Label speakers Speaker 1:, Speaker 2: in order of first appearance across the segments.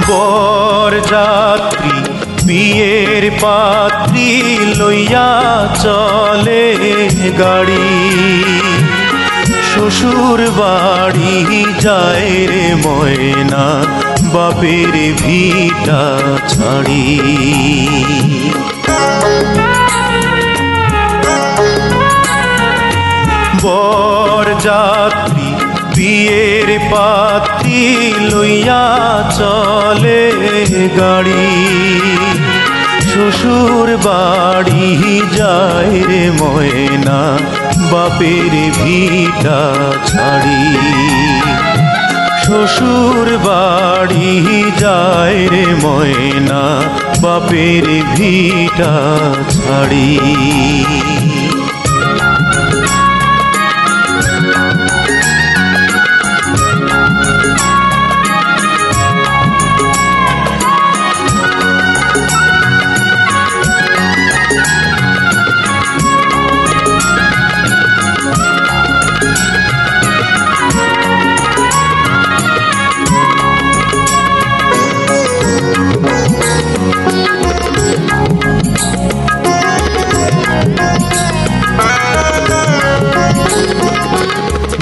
Speaker 1: বরযাত্রী বিয়ের পাত্রী লইয়া চলে গাড়ি, শ্বশুর বাড়ি যায় রে ময়না বাপের ভিটা ছাড়ি। বরযাত্রী বিয়ের পাত্রী লইয়া চলে গাড়ি, শ্বশুর বাড়ি যায় রে ময়না বাপের ভিটা ছাড়ি। শ্বশুর বাড়ি যায় রে ময়না বাপের ভিটা ছাড়ি।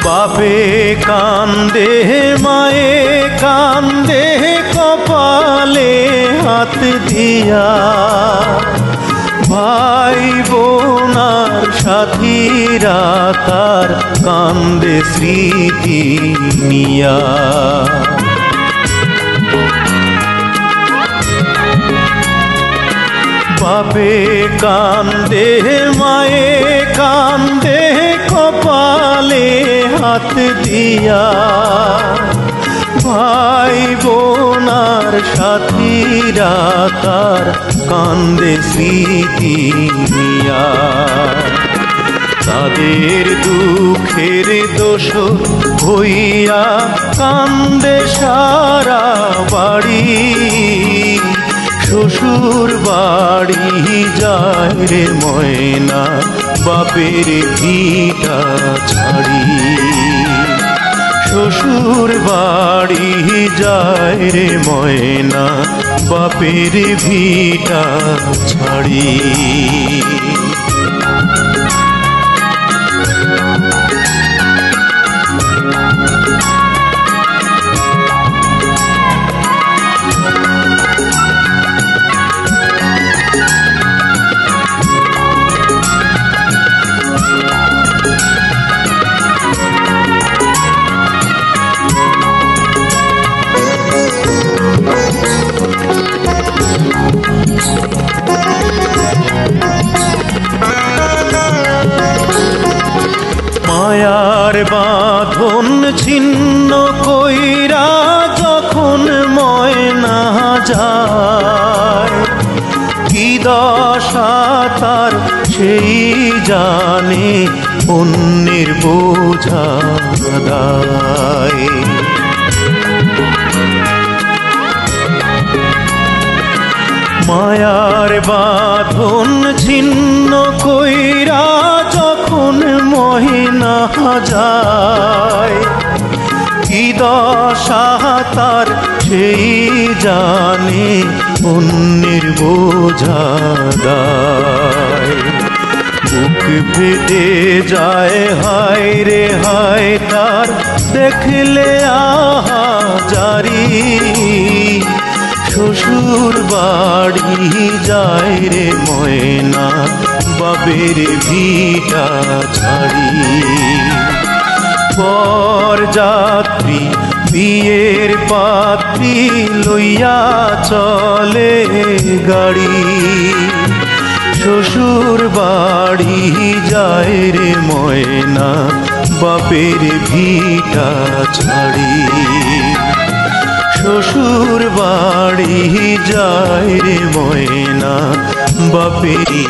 Speaker 1: বাপে কান্দে মায়ে কান্দে কপালে হাত দিয়া, ভাই বোনার সাথীরা তার কান্দে স্মৃতি নিয়া। বাপে কান্দে মায়ে কান্দে কপালে হাত দিয়া, ভাই বোনার সাথীরা তার কান্দে স্মৃতি নিয়া। তাদের দুঃখের দোষ হইয়া কান্দে সারা বাড়ি, শ্বশুর বাড়ি যায় রে ময়না বাপের ভিটা ছাড়ি। শ্বশুর বাড়ি যায় রে ময়না বাপের ভিটা ছাড়ি। মায়ার বাঁধন ছিন্ন কইরা যখন ময়না যায়, কি দশা তার সেই জানে অন্যের বোঝা দায়। মায়ার বাঁধন ছিন্ন কইরা যখন ময়না যায়, কি দশা তার সেই জানে অন্যের বোঝা দায়। বুক ফেটে যায় হায় রে হায় তার দেখলে আহা জারি, শ্বশুর বাড়ি যায় রে ময়না বাপের ভিটা ছাড়ি। বরযাত্রী বিয়ের পাত্রী লইয়া চলে গাড়ি, শ্বশুর বাড়ি যায় রে ময়না বাপের ভিটা ছাড়ি। শ্বশুর বাড়ি যায় রে ময়না বাপেরি।